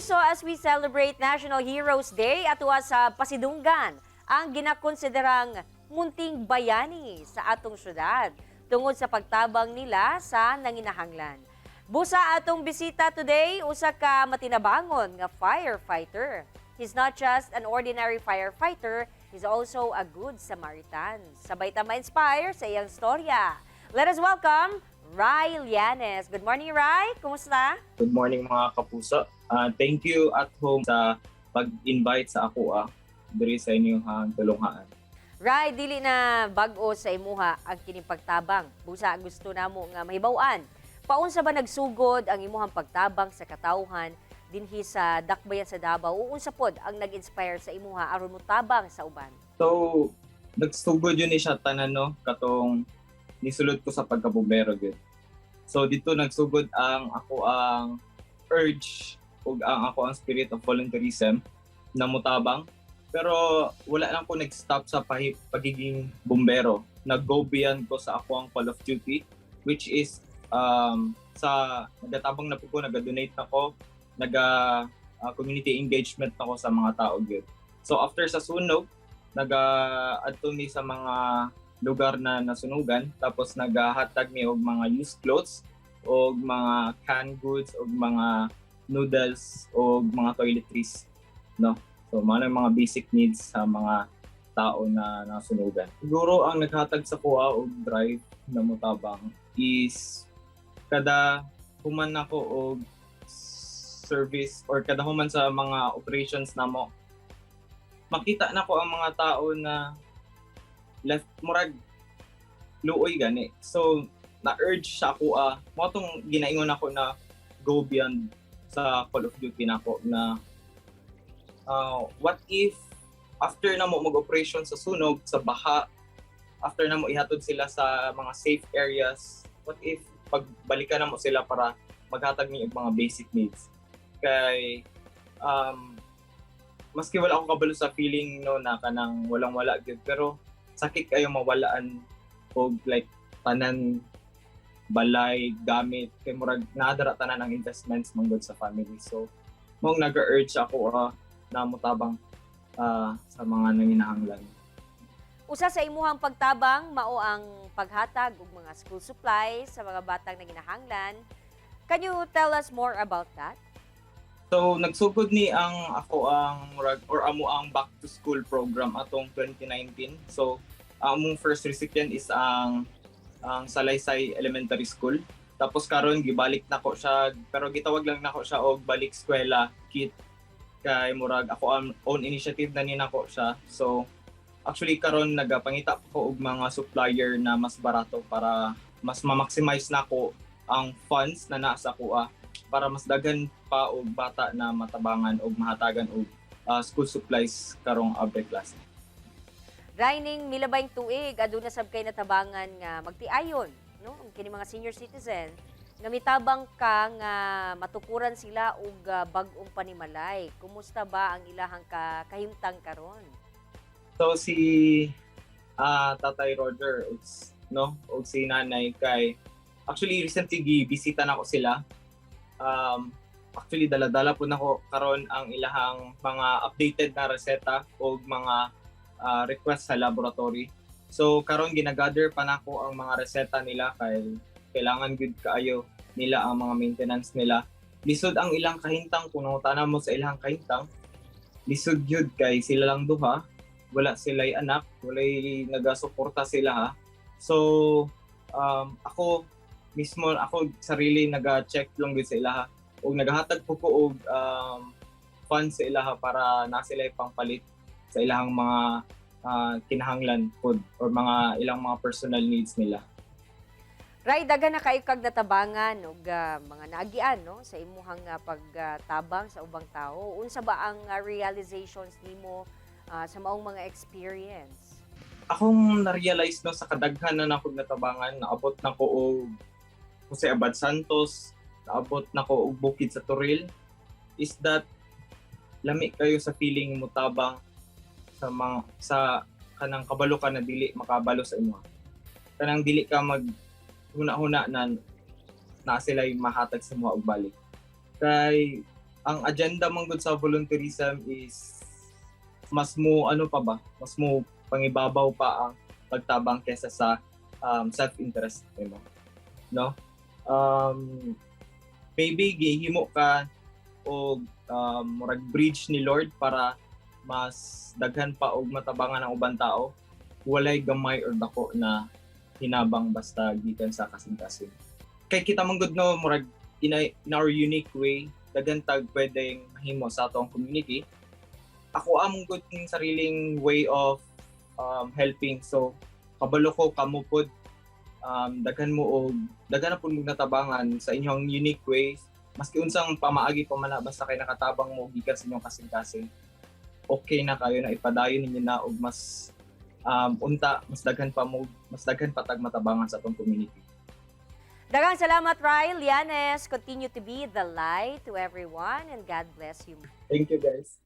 Kapuso, as we celebrate National Heroes Day at sa Pasidunggan, ang ginakonsiderang munting bayani sa atong syudad tungod sa pagtabang nila sa nanginahanglan. Busa atong bisita today, usa ka matinabangon nga firefighter. He's not just an ordinary firefighter, he's also a good Samaritan. Sabay ta ma-inspire sa iyang storya. Let us welcome Rai Llanes. Good morning, Rai. Kumusta? Good morning mga kapuso. Thank you at home sa pag-invite sa ako diri sa inyong tulungan. Rai, dili na bag-o sa imuha ang kining pagtabang. Busa gusto namo nga mahibaw-an. Paunsa ba nagsugod ang imuhang pagtabang sa katawhan dinhi sa Dakbayan sa Davao? Unsa pod ang nag-inspire sa imuha aron mo tabang sa uban? So, nagsugod yun siya tanan no katong nisulod ko sa pagkabumbero gyud. So dito nagsugod ang urge ug ang spirit of volunteerism na mutabang. Pero wala lang ko nag-stop sa pagiging bumbero. Nag-go beyond ko sa ako ang call of duty, which is sa nagatabang na po ko, nag-donate na ko, community engagement na ko sa mga tao gyud. So after sa sunog, nag-adto mi sa mga lugar na nasunugan, tapos nag-hatag mi og mga used clothes, og mga canned goods, og mga noodles, og mga toiletries, no? So mga basic needs sa mga tao na nasunugan. Siguro ang naghatag sa kuha og drive na mutabang is kada human nako og service or kada human sa mga operations namo, makita nako ang mga tao na left murag luoy gani. So na-urge sa ako mo tong ginaingon ako na go beyond sa Call of Duty nako na what if after na mo mag-operation sa sunog, sa baha, after na mo ihatod sila sa mga safe areas, what if pagbalikan na mo sila para maghatag niyo og mga basic needs? Kay maski wala ako kabalo sa feeling no na kanang walang-wala gyud, pero sakit kayo mawalaan og like tanan balay gamit kay murag nadara tanan ang investments manggod sa family. So mong nag-urge ako na mutabang sa mga nanginahanglan. Usa sa imuhang pagtabang mao ang paghatag og mga school supplies sa mga batang nanginahanglan. Can you tell us more about that? So nagsugod ni ang amo ang back to school program atong 2019. So among first recipient is ang Salaysay Elementary School. Tapos karon gibalik nako siya, pero gitawag lang nako siya og balik eskwela kit, kay murag ako ang own initiative na ninako siya. So actually karon nagapangita ko og mga supplier na mas barato para mas ma-maximize nako ang funds na nasa kuha para mas daghan pa og bata na matabangan og mahatagan og school supplies karong abre klase. Raining milabayng tuig aduna sab kay natabangan nga magtiayon, no? Kini mga senior citizen nga mitabang ka nga matukuran sila og bag-ong panimalay. Kumusta ba ang ilahang kahimtang karon? So si Tatay Roger og si Nanay kay actually recently gibisita na ko sila. Actually dala-dala po nako karon ang ilahang mga updated na reseta og mga request sa laboratory. So karon ginagather pa nako ang mga reseta nila kay kailangan good kaayo nila ang mga maintenance nila. Lisod ang ilang kahintang kung nangutana mo sa ilang kahintang. Lisod yun kay sila lang duha, wala sila'y anak, wala'y nagasuporta sila ha. So ako sarili naga-check lang din sa ilaha ug nagahatag po ko og funds sa ilaha para na sila pangpalit sa ilang mga kinahanglan food or mga ilang mga personal needs nila. Ray, daghan na kayo kag natabangan og mga naagian no sa imuhang pagtabang sa ubang tao. Unsa ba ang realizations nimo sa maong mga experience? Akong na-realize no sa kadaghan na nakog natabangan, naabot na ko og Jose Abad Santos, naabot na ko og bukid sa Toril, is that lami kayo sa feeling mo tabang sa kanang kabalo ka na dili makabalo sa imo. Kanang dili ka mag huna-huna na sila'y mahatag sa mga og balik. Kay ang agenda man gud sa volunteerism is mas mo ano pa ba? Mas mo pangibabaw pa ang pagtabang kesa sa self-interest nimo, no? Maybe gihimo ka og murag bridge ni Lord para mas daghan pa og matabangan ang ubang tao, walay gamay or dako na hinabang basta gikan sa kasing-kasing. Kay kita man gud no murag in our unique way daghan tag pwedeng mahimo sa atong community. Ako among gud ning sariling way of helping. So kabalo ko kamo pod daghan mo og daghan na pud mo natabangan sa inyong unique ways. Maski unsang pamaagi pa man basta kay nakatabang mo gikan sa inyong kasing-kasing. Okay na kayo na ipadayon ninyo na og mas unta mas daghan pa tag matabangan sa atong community. Daghang salamat, Ryle, Yanes. Continue to be the light to everyone and God bless you. Thank you guys.